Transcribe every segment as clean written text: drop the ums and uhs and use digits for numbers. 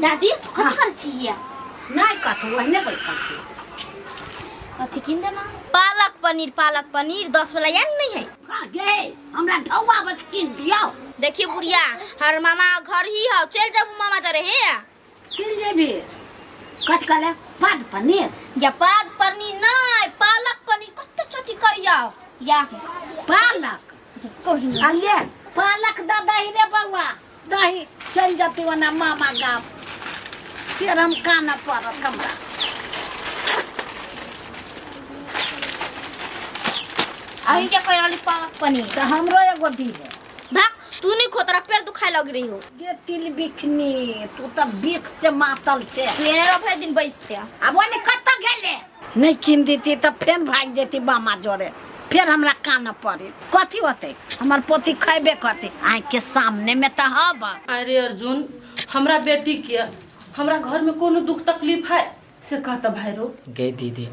दादी कथी कर छियै नहीं कथु ओहने बैठल छी अथी किन देना पालक पनीर 10 वाला याद नहीं है हां गे हमरा ढौवा बच किन दियो देखिए बुढ़िया हर मामा घर ही हो चल जाओ मामा जरे है चल जेबी कथ कले पाद पनीर या पाद पनीर नहीं पालक पनीर कत्ते छोटी कहिया या पालक कहि अले पालक दा दही रे बउआ दही चल जाती वना मामा गाँव फिर हम काना पड़त हमरा अभी क्या कह रही पालक पनीर तो हमरो एगो दी है भाग तू नहीं खो तेरा पेट दुखाए लग रही हो गे तिल बिखनी तू तो बिख से मातल छे तू एने रफे दिन बेचते अब ओने कत गेले नहीं किन देती तो फिर भाग जेती बामा जोरे फिर हमरा कान पड़े कथी होते हमर पोती खैबे करती आँख के सामने में तो हब अरे अर्जुन हमरा बेटी के हमरा घर में कोनो दुख तकलीफ है से कहता भाईरो गे दीदी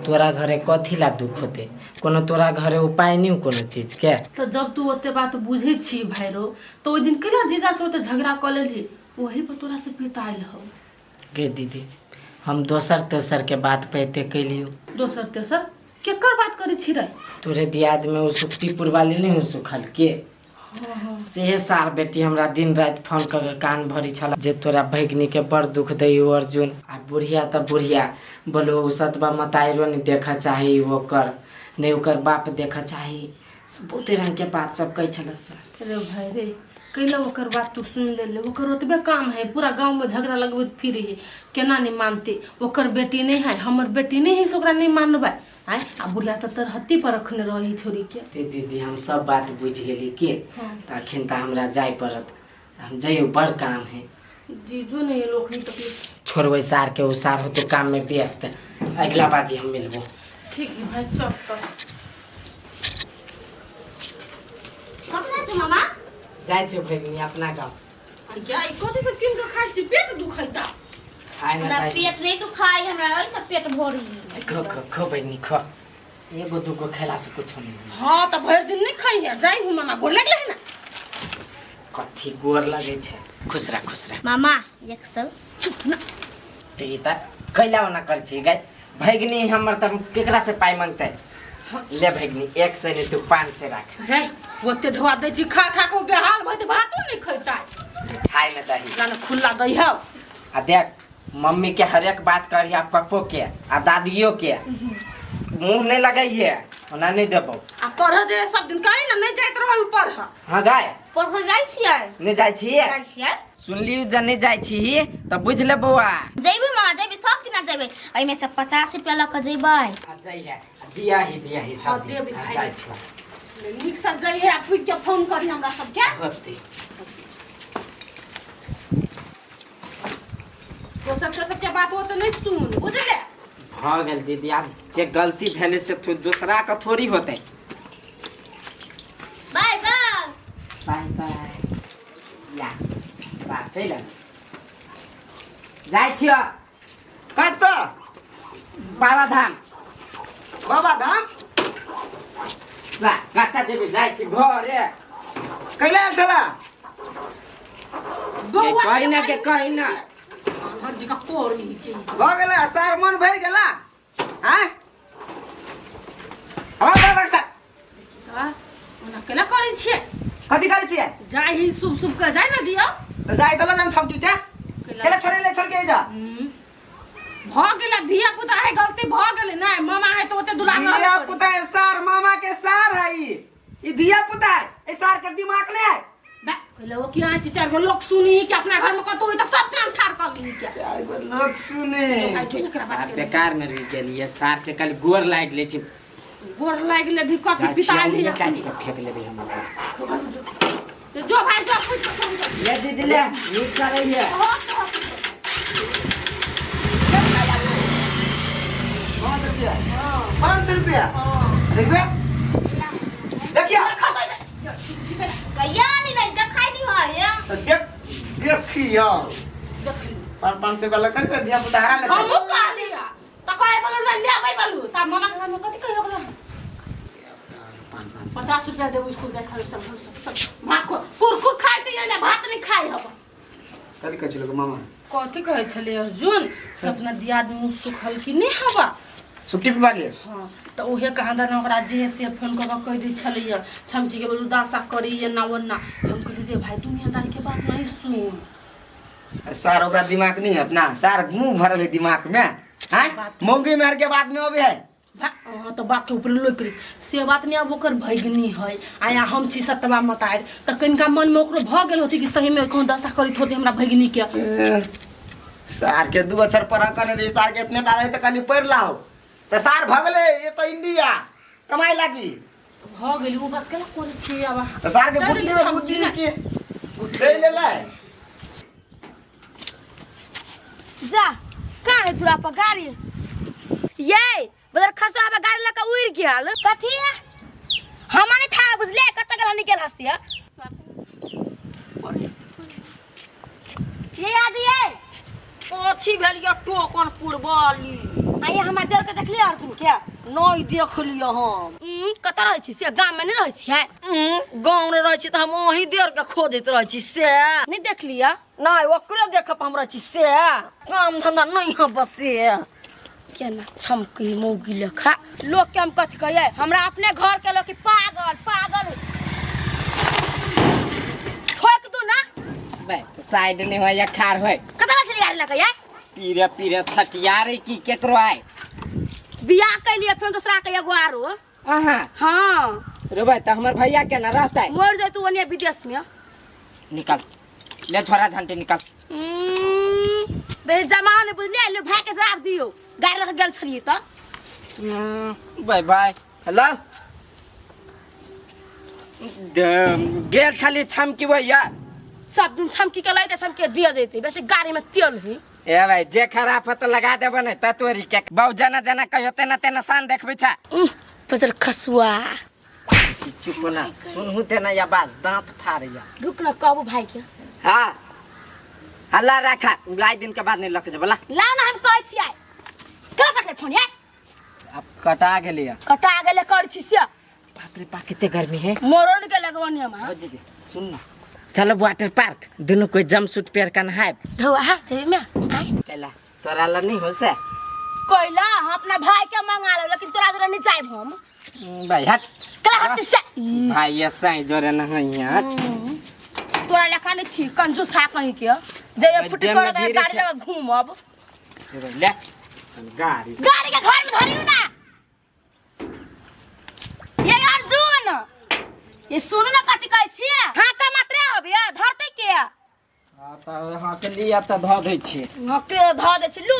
तोरा घरे कथी ला दुख होते कोनो तोरा घरे उपाय नहीं कोनो चीज के तो जब तू ओते बात बुझे छी भाईरो तो ओइ दिन केला जीजा से ओते झगड़ा क लेली वही पर तोरा से पिताइल हो गे दीदी हम दोसर तेसर के बात पे कैलियो दोसर तेसर केकर बात करे छी रे तोरे दियाद में उ सुखटीपुर वाली नहीं हो सुखल के सेहे सार बेटी हमरा दिन रात फोन करके कान भरी छला जे तोरा भैगनी के बड़ दुख दैयो अर्जुन आ बुढ़िया त बुढ़िया बोलो सतबा मताइरो नहीं देखा चाही ओकर नहीं ओकर बाप देखा चाही बहुते रंग के बात सब कह छल सर रे भाई रे कैला ओकर बात तू सुन ले ओकर ओतबे काम है पूरा गांव में झगड़ा लगबत फिरी है केना नहीं मानते ओकर बेटी नहीं है हमर बेटी नहीं है ओकरा नहीं मानबे आय आ बुढ़िया त तर हत्ती पर रखने रही छोरी के दीदी हम सब बात बुझ गेली के त अखन त हमरा जाय पड़त हम जाइयो बड़ काम है जीजो नहीं लोग नहीं तकलीफ छोड़बै सार के उसार हो तो काम में व्यस्त अगला बाजी हम मिलबो ठीक है भाई चल तो कब ना छ मामा जाय छै भैगनी अपना गांव क्या ई कथि सब किन के खाइ छी पेट दुखाइता आय ना हमरा पेट नहीं दुखाई हमरा ऐसा पेट भरी खो खो खो बहिनी खो एगो दूगो खेला से कुछ नहीं हां त भर दिन नहीं खाई है जाई हूं मामा गोर लगले है ना कथी गोर लगे छै खुश रह मामा 100 चुप ना ई त कैला ना कर छी गाय भैगनी हमर त केकरा से पाई मांगते ले भैगनी 100 नहीं तू 500 राख रे ओते ढवा दे छी खा खा के बेहाल भई त भातो नहीं खैता खाय ना दही जाने खुला दही है आ देख मम्मी के हर एक बात करिया पप्पो के आ दादियों के मुंह नहीं लगाइए ओना नहीं देबो आ पढ़ जे सब दिन कहीं ना नहीं जाइत रहो ऊपर है हां गाय पर जाई छियै नहीं जाय छी सुनलियो जे नहीं जाय छी त बुझ ले बौआ जइबे मामा जइबे सब दिन जइबे एहि में से 50 रुपया ल के जइबे आ जाइए दिया ही सब देबे आ खाइ जाय छी निक से जाइए आ फिर के फोन करी हमरा सब के होते तो सब के बात हो तो नहीं सुन बुझले भ गेल दीदी अब जे गलती भेले से तो दूसरा का थोड़ी होते बाय बाय या साथ चल जाय छियो कत बाबा धाम बाबा धाम जा कता जेबे जाय छी घरे कैला आयल छला कहिना के कहिना हर जगह कोरी के भ गेला सार मन भर गेला हैं हां बाबा साहब ओना केला करै छिए कथि करै छियै जाई ही शुभ के जाय ना दियो त जाय दला जान छौती ते केला छोड़ के जा भ गेला धिया पुता है गलती भ गेले ना मामा है तो ओते दुलार दिया पुता है सार मामा के सार है ई दिया पुता है ए सार के दिमाग ने है बा कहले ओ किया छी चार गो लोग सुनी कि अपना घर में कतो होई त सब काम ठार कर ली क्या चार गो लोग सुने सार बेकार में रह गेलिए सार के कल गोर लाग ले छी गोर लागले भी कथि पिता ली काट के फेंक लेबे हम तो जो भाई जो कुछ ले दीदी ले यूज करे है 500 रुपया देखबे देखिए कहिया नहीं देखाई नहीं है देख देखियो 500 वाला कर दिया पुता हरा ले हम का लिया त कहे बोलो ना ले भाई बोलू त मामा के घर में कथि कहियो बोलो 50 रुपया देबो स्कूल जाय खाली चल भात को कुरकुर खाई त ये भात नहीं खाई हब तो कथी कहै छलो मामा कथी कहै छले अर्जुन से अपना दियाद मुंह सुखल कि नहीं हवा छुट्टी पे वाली हाँ तो उहे कहाँ दर ओकरा जे से फोन कर कह दै छलिए छमकी के बोलू दासा करी ये ना वरना हम कहली रे भाई दुनियादारी के बात नहीं सुन सार ओकरा दिमाग नहीं है अपना सार मुंह भरल है दिमाग में हैं मौगी मेहर के बाद में अबे है हाँ तो बात के ऊपर लोक करी से बात नहीं अब ओकर भैगनी है आया हम छी सतबा मतार तो कनिका मन में ओकरो भ गेल होती कि सही में कहूँ दशा करित होती हमरा भैगनी के सार के 2 अक्षर पढ़ा कर रे सार के इतने डाले तो खाली पढ़ लाओ तो सार भगले ये तो इंडिया कमाई लागी भ गेली उ बात केला करे छी अब तो सार के बुद्धि में बुद्धि के उठे ले ले जा का है तुरा पर गाड़ी ये बदर खसा पे गाड़ी लगा उड़ गेल कथी है हमने था बुझले कत गेल निकल हसिया ये याद है ओछी भेलिया टोकन पुरबाली आइए हमरा देर के देखलिए अर्जुन क्या नहीं देख लियो हम कत रहै छी से गांव में नहीं रहै छी गांव में रहै छी त हम ओही देर के खोजत रहै छी से नहीं देख लिया नहीं ओकरे देखब हम रहै छी से काम धंधा नहीं है बस से केना छमकी मौगी लेखा लोग के हम कथि कहिए हमरा अपने घर के लोग की पागल पागल ठोक दू ना बे साइड नहीं होय या खार होय कतला चली गाड़ी लगा ये पीरे पीरे छटिया रे की केकरो आय बियाह के लिए फिर दूसरा के एगो आरो आहा हां रे भाई त हमर भैया के ना रहता है मोर जाय तू ओने विदेश में निकल ले छोरा झंटे निकल बे जमाने बुझले ले भाई के जवाब दियो गाड़ी लगा गेल छलिए त बाय बाय हेलो गेल छली छमकी भैया सब दिन छमकी के लैते छमकी दिया देते वैसे गाड़ी में तेल है ए भाई जे खराब हो तो लगा देबो नहीं त तोरी के बहु जना जना कहियो तेना तेना शान देखबै छा पजर खसुआ चुप ना सुनहु तेना या बाज दांत फाड़िया रुक ना कहबो भाई के हां हल्ला रखा लाइ दिन के बाद नहीं लक जबला ला ना हम कहै छी आइ का कटले फोन ये अब कटा गेलिया कटा गेले कर छी से बाप रे बा किते गर्मी है मोरन के लगवनी में हो जी सुन ना चलो वाटर पार्क दोनों कोई जम सूट पहन कर नहाए ढवा हां जेबी में आई कैला तोरा ला नहीं हो से कोइला हम अपना भाई के मंगा लो लेकिन तोरा जोरा नहीं जाइब हम भाई हट कला हट से भाई ऐसा ही जोरे ना है तोरा लेखा नहीं छी कंजूस है कहीं के जे फुट कर गाड़ी लगा घूमब ले गाड़ी गाड़ी के घर में धरियो ना ये अर्जुन ये सुन ना कथि कहै छी हां का मात्रे होबे धरते के हां त हां के लिया त ध दै छी हां के ध दे छी लो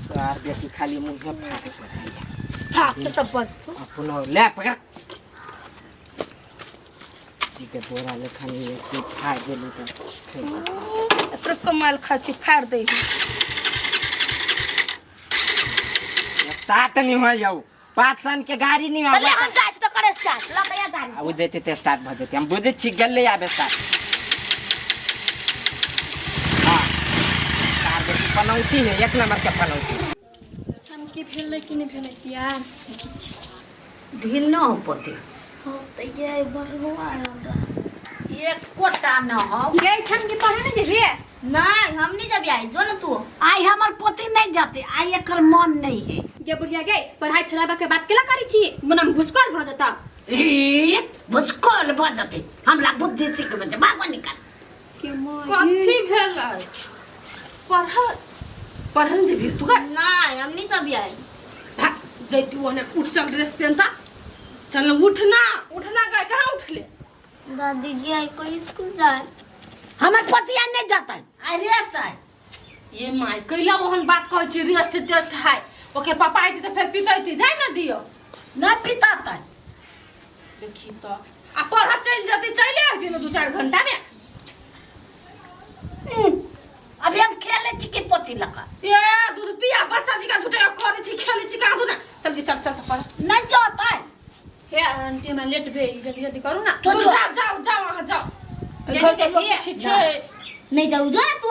सार बेटी खाली मुंह में फाटे पड़िया था के सब बच तू अपनो ले पकड़ जी के बोरा ले खाली एक फाड़ देली त एकर कमाल खा छी फाड़ दे स्टार्ट नहीं हो जाऊ 5 सन के गाड़ी नहीं पहले आवे हम जाय तो करे स्टार्ट लगया गाड़ी अब जैते ते स्टार्ट भ जते हम बुझे छी गल्ले आबे स्टार्ट हां सार बेटी पनौती है 1 नंबर के पनौती छमकी भेलै कि नहीं भेलै यार ढील न हो पते हां त ये बरहुआ हमरा एक कोटा न हो गई छमकी पढ़े नहीं जेबे नहीं हम नहीं जब आई जो ना तू आई हमर पोती नहीं जाते आई एकर मन नहीं है ये बुढ़िया गई पढ़ाई छलाबा के बात केला करी छी मनम घुसकर भ जता ए भुसकोल बजते हमरा बुद्धि सिख बजे भागो निकल के कथी भेलै पढ़ल जे भी तू का नहीं हम नहीं जब आई भाग जैती ओने उठ चल ड्रेस पहनता चल उठना गए कहां उठले दादी गई कोई स्कूल जाए हमर पोतिया नहीं जाता आई रेस आई ये माय कैला ओहन बात कहै छी रेस्ट टेस्ट हाय ओके पापा आइती त फेर पितैती जाय ना दियो न पिताता देखी तो आ पढ़ा चल जती चले आती न 2-4 घंटा में अभी हम खेले छी के पोती लगा ये दूध पिया बच्चा जी का झूठे करे छी खेले छी कादू ना जल्दी चल पढ़ नहीं जाता है हे आंटी मैं लेट भे जल्दी करू ना तो जाओ वहां जाओ नहीं जाऊ जो ना तू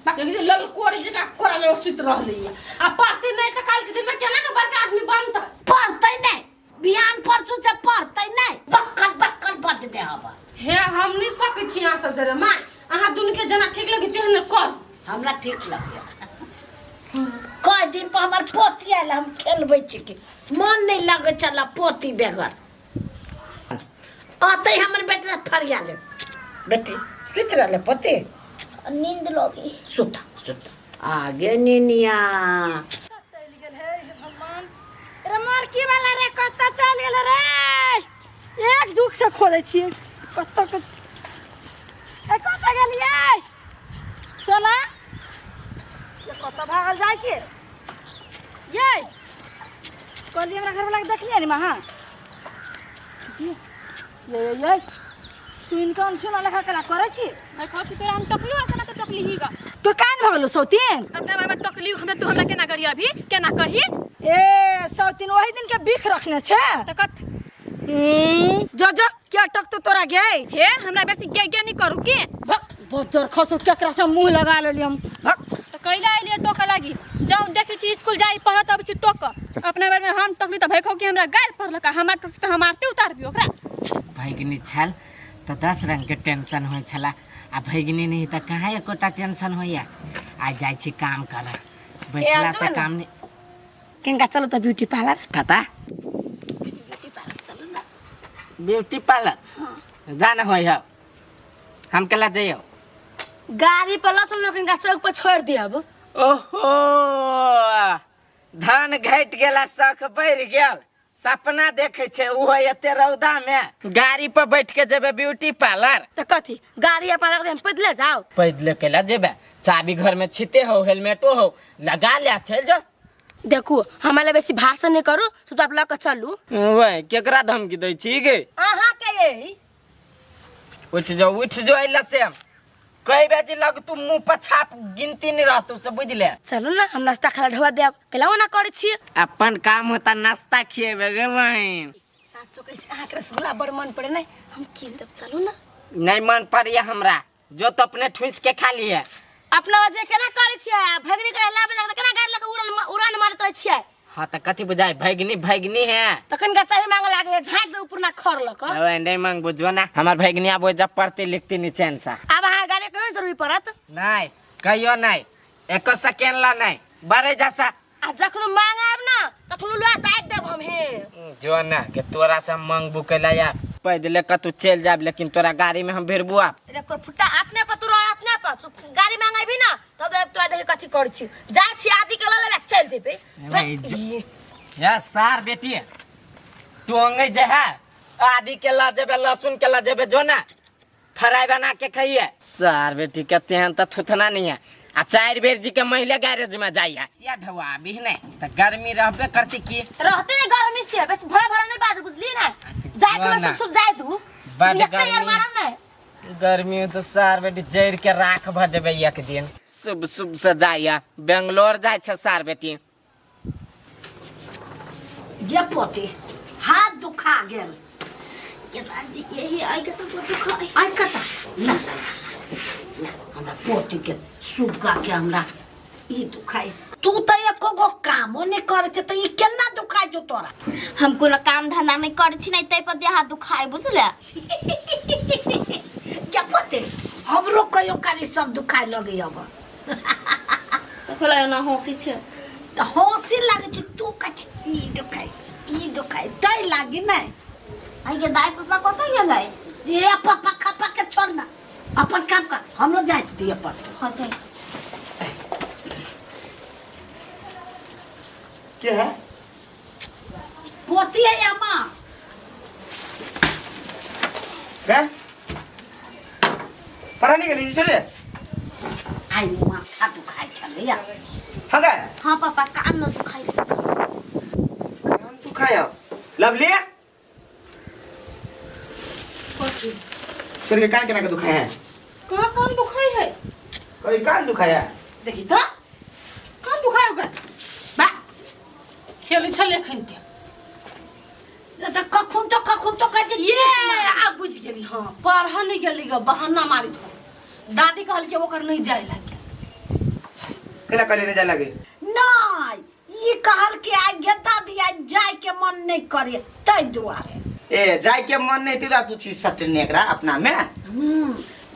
देखिए लल कोरी जगह कोरा में सुत रहली आ पढ़ते नहीं त काल के दिन में केना के बड़का आदमी बनता पढ़ते नहीं बिहान परसू से पढ़ते नहीं बक्कल बक्कल बज दे हवा हे हम नहीं सकै छी यहां से जरे माय अहाँ दुनू के जना ठीक लगी तेहन कर। हमरा ठीक लगे कई दिन पर हमार पोती आयल हम खेलबै छिके मन नहीं लगे चला पोती बेगर आते हमर बेटा फरिया ले बेटी सुत रहले पोती नींद लगी सुता सुता आगे निनिया चल गेल हे भगवान रे मार की वाला रे कत्ता चल गेल रे एक दुख से खोदै छियै कत्ता के ए कत्ता गेलियै सोना ये कत्ता भागल जाइ छै ये कहली हमरा घर वाला के देखलियै नि मां ये सुन कौन सुना लेखा कला करे छी मैं कह कि तोरा हम टकलू अपना तो टकली ही गा। तो कान भगलो सौतीन अपना मामा टकली हमरा तू हमरा केना करी अभी केना कही ए सौतीन वही दिन के बीख रखने छे त कत जो जो क्या टक तो तोरा गए हे हमरा बेसी गे नहीं करू के बदर खसो केकरा से मुंह लगा लेली हम तो कैला आइलिए टोका लागी जाऊ देखी छी स्कूल जाई पढ़त अब छी टोक अपना बारे में हम टकली त भैखो कि हमरा गाल पढ़लका हमार टोक त हमारते उतारबी ओकरा भैगनी छल तो 10 रंग के टेंशन हो छला आ भैगनी नहीं तो कहाँ एकोटा टेंशन होइया आज जाय छी काम करे बैठला से काम नहीं किनका चलो तो ब्यूटी पार्लर कता ब्यूटी पार्लर जाना हो हम कला जाइयो गाड़ी पर लचल लोग किनका चौक पर छोड़ दियब ओहो धान घट गेला शौक बढ़ गेल सपना देखे छे उहो एते रौदा में गाड़ी पर बैठ के जेबे ब्यूटी पार्लर तो कथी गाड़ी अपन रख दे हम पैदले जाओ पैदले केला जेबे चाबी घर में छिते हो हेलमेटो हो लगा ले चल जो देखू हमारे बेसी भाषण नहीं करू सब आप लग चलू वह केकरा धमकी दै छी गे अहाँ के यही उठ जो अइला से कई बजे लग तू मुंह पर छाप गिनती नहीं रहतू से बुझले चलू ना हम नाश्ता खाला ढवा देब केलाओ ना करे छी अपन काम होता नाश्ता खिएबे गे बहन साचो कहै छी अहाँ के रसगुल्ला बड़ मन पड़े नहीं हम कीन देब चलू ना नहीं मन पड़िया हमरा जो तो अपने ठूस के खा लिए अपना वजह केना करे छियै भगनी के लाब लग केना गाड़ी लग उड़ान मारत रह छियै हाँ तो कथी बुझाई भैगनी है तखन का चाहे मांग लागे झाट दे ऊपर ना खर लक अबे नहीं मांग बुझो ना हमार भैगनी अब जब पढ़ती लिखती नहीं चैन सा अब अहाँ गाड़ी के जरूरी पड़त नहीं कहियो नहीं एक सेकेंड ला नहीं बड़े जैसा आ जखनु मांग आब ना तखनु लुआ टाइट देब हम हे जो ना के तोरा से मांग बुकेला या पैदले का तू चल जाब लेकिन तोरा गाड़ी में हम भिरबू आ एकर फुट्टा आतने पर तोरा आतने पर गाड़ी मांगाई भी ना तब तोरा देखे कथी कर छी जाय छी आदि के लले चल जेबे या सार बेटी तू अंगे जे है आदि के ला जेबे लहसुन के ला जेबे जो ना फ्राई बना के खाइए सार बेटी के तेहन त थुथना नहीं है आ 4 बेर जी के महिला गैरेज में जाइया सिया ढवा भी नहीं त गर्मी रहबे करती की रहते ने गर्मी से बस भड़ा भड़ा नहीं बात बुझली ना जाय के सब जाय तू बड़ यार मारन ना गर्मी तो सार बेटी जैर के राख भ जेबे एक दिन शुभ शुभ से जाइया बेंगलोर जाय छ सार बेटी ये पोती हाथ दुखा गेल ये शादी के ही आई के तो दुखाई आई कता ना हमरा पोती के सुगा के हमरा ई दुखाई तू तो एको गो कामो नहीं करे छ त ई केना दुखाई जो तोरा हम कोनो काम धंधा नहीं करे छी नहीं तै पर देह हाथ दुखाई बुझले क्या पोती हमरो कहियो काली सब दुखाई लगे अब तो खोला ना हंसी छे त हंसी लागे छ तू कछ ई दुखाई तै लागी नहीं आई के दाई पापा कत गेलै ये पापा खापा के छोड़ ना अपन काम कर हमरो जाय दिए पर हां जाई क्या है पोती है या मां क्या परा नहीं गली छोड़े आई माथा दुखाई छले या हाँ क्या हां पापा कान न दुखाई कान तू खाया लवली छोड़ के कान के ना दुखाया है कहां कान दुखाई है कोई कान दुखाया देखी तो कान दुखाई ओकरा बा खेले चले खनते त कखुन तो कह ये अब बुझ गेली हां पढ़ा नहीं गेली ग बहाना मारी थो दादी कहल के ओकर नहीं जाय लागे केला कले ने जा लगे नहीं ई कहल के आ गेता दिया जाय के मन नहीं करे तै दुआरे ए जाय के मन नहीं तेरा तू चीज सटने एकरा अपना में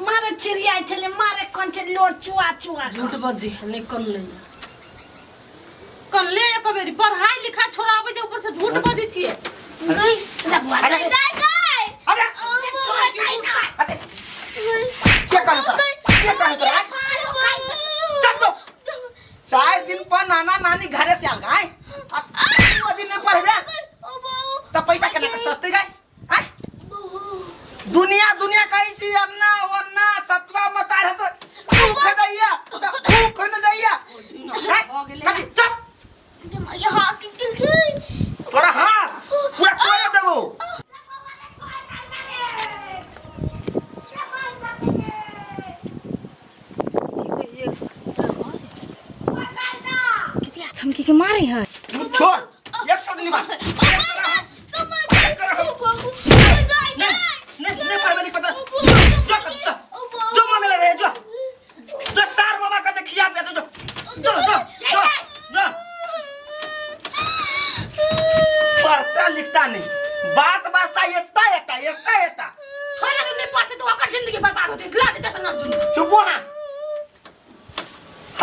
मारे चिड़िया छले मारे कौन छे लोर चुआ चुआ झूठ बजी नहीं कर ले कर ले एक बेरी पढ़ाई लिखाई छोड़ावे जे ऊपर से झूठ बजी छिए नहीं अरे क्या कर 4 दिन पर नाना नानी घरे से आल गए वो दिन में पढ़बे तो पैसा केना के सत्ते गए दुनिया दुनिया कही छी अन्ना वन्ना सतवा मता रह तो भूख दैया भूख न दैया कभी चुप ये हाथ टूट गई तोरा हाथ पूरा तोड़ देबो छमकी के मारे हैं तू छोड़ एक शब्द नहीं बात नहीं पर नहीं पता जो मांगे रहे जो सार मामा का खिया पे जो पढ़ता लिखता नहीं बात बात येता छोरा के नहीं पढ़ते तो ओकर जिंदगी बर्बाद होती ला देते अपन अर्जुन चुप हो ना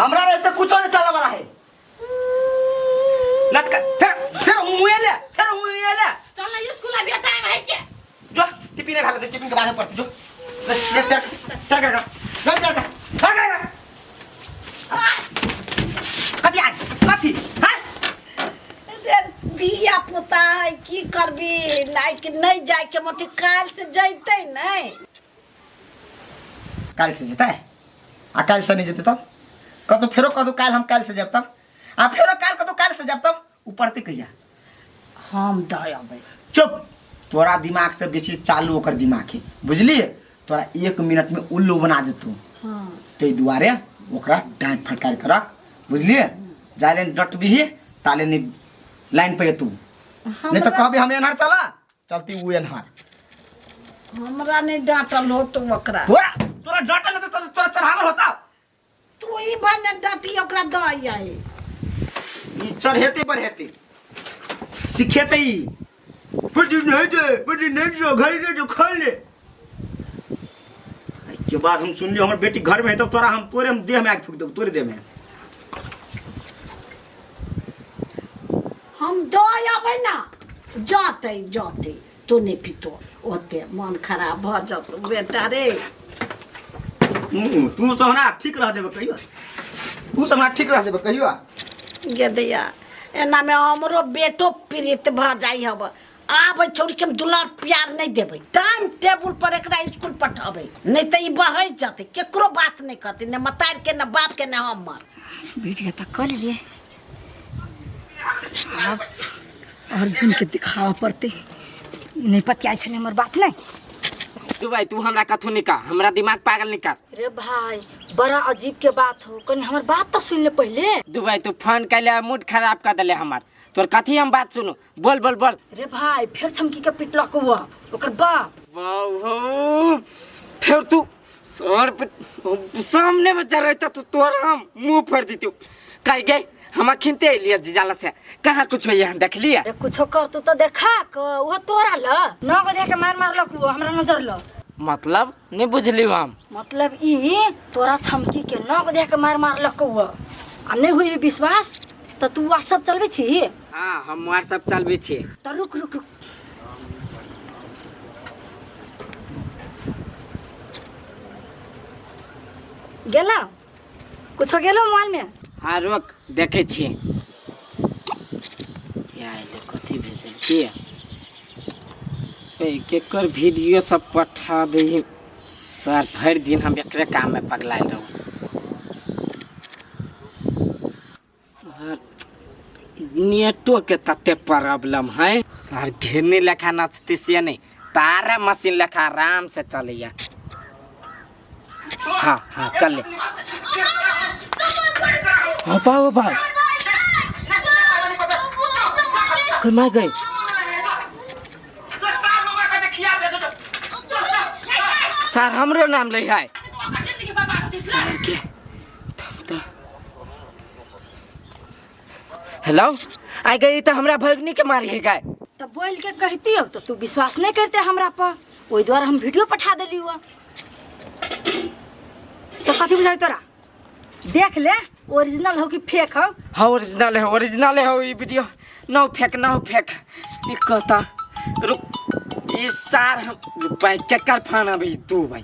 हमरा रहते कुछ नहीं चला वाला है लटका फिर हुए ले चल ना स्कूल अभी टाइम है के जो टिफिन भाग दे टिफिन के बाद पढ़ती जो कथी हां दिया पुता है की करबी लाइक नहीं जाए के मोटी काल से जइते नहीं काल से जेता है आ काल से नहीं जेते तब कतो फेरो कतो काल हम काल से जब तब आ फेरो काल कतो काल से जब तब ऊपरते कहिया हम दया भाई चुप तोरा दिमाग से बेसी चालू ओकर दिमाग है बुझली तोरा 1 मिनट में उल्लू बना देतू हां ते दुआरे ओकरा डांट फटकार कर बुझली जाले डट भी ताले ने लाइन पे तू नहीं तो कहबे हम एनहर चला चलती वो एनहर हमरा नहीं डांटल हो तो ओकरा तोरा डांटल न तो तोरा चढ़ावल होता तू ई बने डांटी ओकरा दया है ई चढ़ेते बढ़ेते सिखेते ई बड़ी नहीं जो घर के जो खा ले के बाद हम सुन लियो हमर बेटी घर में है तो तोरा हम तोरे हम देह में आग फूक देब तोरे देह में हम दया भाई ना जाते तू नहीं पितो ओते मन खराब भ जत बेटा रे तू सोना ठीक रह देबे कहियो तू सोना ठीक रह देबे कहियो गे दैया एना में हमरो बेटो प्रीत भ जाई हब आबै छोड़ी के हम दुलार प्यार नहीं देबै टाइम टेबल पर एकरा स्कूल पठाबै नहीं त ई बहै जते केकरो बात नहीं करते न मतार के न बाप के न हमर वीडियो तक कर लिए अब अर्जुन के दिखावा पड़ते नहीं पतिया छे हमर बात नहीं तू भाई तू हमरा कथु निका हमरा दिमाग पागल निकाल रे भाई बड़ा अजीब के बात हो कनी हमर बात तो सुन ले पहले तू भाई तू फोन कैले मूड खराब कर देले हमार तोर कथी हम बात सुनो बोल रे भाई फिर छमकी के पिटलक हुआ ओकर बाप वाह फिर तू सर पे सामने में चल रहता तो तोरा हम मुंह फोड़ देती कह गए हम खिनते लिए जिजाला से कहाँ कुछ हो यहाँ देख लिया रे कुछो कर तो देखा क वो तोरा ल न गो देख के मारलक वो हमरा नजर ल मतलब नहीं बुझली हम मतलब ई तोरा छमकी के न गो देख के मारलक वो आ नहीं हुई विश्वास तो तू व्हाट्सएप चलबे छी हां हम व्हाट्सएप चलबे छी तो रुक गेला कुछो गेलो मोबाइल में हाँ रोक देखे छी यार कथी भेजल के केकर वीडियो सब पठा दे सर भर दिन हम एकरे काम में पगलाइल रहूं सर नेटो के तते प्रॉब्लम है सर घेरने लेखा नचती से नहीं तारा मशीन लेखा आराम से चलिए हाँ चल हो पाओ कोई मार गई सर हमरो नाम ले है सर के तो हेलो आई गई तो हमरा भगनी के मारी है गए तब बोल के कहती हो तो तू विश्वास नहीं करते हमरा पर ओई द्वारा हम वीडियो पठा देली हुआ कथी बुझाई तोरा देख ले ओरिजिनल हो कि फेक हो हाँ ओरिजिनल है हो ये वीडियो नो फेक ये कहता रुक इस सार हम भाई चक्कर फाना भाई तू भाई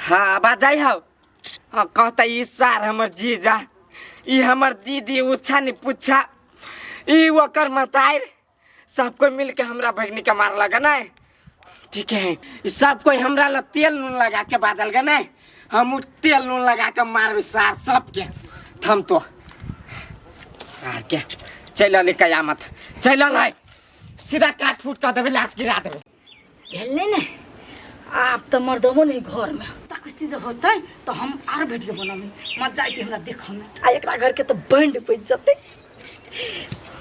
हाँ आवाज आई हो हाँ कहता इस सार हमर जीजा ये हमर दीदी उछा नहीं पूछा ये वकर मतायर सब कोई मिल के हमरा भगनी के मार लगा ना ठीक है ये सब कोई हमरा ला तेल नून लगा के बाजल गा ना हम तेल नून लगा के मारबे सार सबके थम तो सार के चल ले कयामत चल ले सीधा काट फूट कर देबे लाश गिरा देबे भेलने ने आप तो मर्दमो नहीं घर में ताकस्ती जब होता तो हम आर वीडियो बनावे मजा आई हमरा देख में आ एकरा घर के तो बैंड बज जते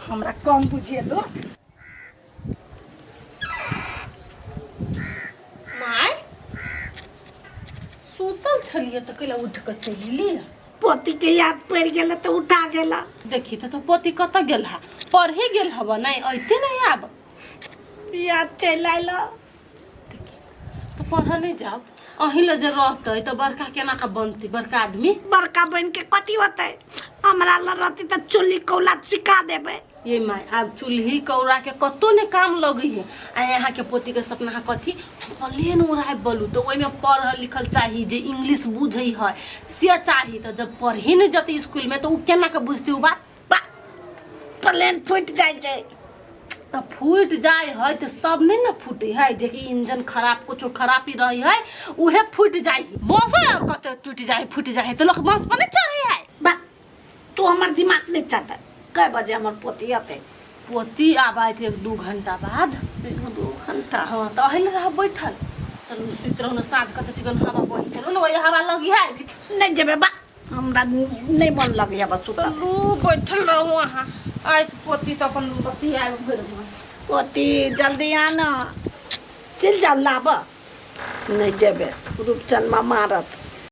हमरा कम बुझिए लो माय सुतल छलिए तो कैला उठ के चली लिया पोती के याद पड़ गेला तो उठा गेला देखी तो पोती कत गेल हा पढ़े गेल हब नहीं अइते नहीं आब याद चल आइलो तो पढ़ा नहीं जाओ अही ले जे रहते तो बड़का केना का बनती बड़का आदमी बड़का बन के कथी होते हमरा ला रहती तो चुल्ली कौला सिखा देबे ये माय अब चूल्ही कौरा के कतो ने काम लगी है आ यहाँ के पोती के सपना कथी प्लेन उड़ाए बोलू तो ओई में पढ़ल लिखल चाहिए जे इंग्लिश बुझे है से चाहिए तो जब पढ़ी नहीं जते स्कूल में तो उ केना के बुझती उ बात प्लेन फूट जाए छै तो फूट जाए है तो सब नहीं ना फूटे है जे कि इंजन खराब कुछ खराबी रही है उहे फूट जाए बस और कते टूट जाए फूट जाए तो लोग बस पर नहीं चढ़े है बा तू हमर दिमाग नहीं चाहता कै बजे हमर पोती आते पोती आब आए थे 1-2 घंटा बाद 1-2 घंटा हाँ तो अहिल रह बैठल चलो सुत रहो ना साँझ कते चिकन हवा बही चलो ना वही हवा लगी है नहीं जेबे बा हमरा नहीं मन लगे है बस सुता चलो बैठल रहो वहाँ आए तो पोती तो अपन पोती आए घर में पोती जल्दी आना चल जाओ लाब नहीं जेबे रूपचंद मारत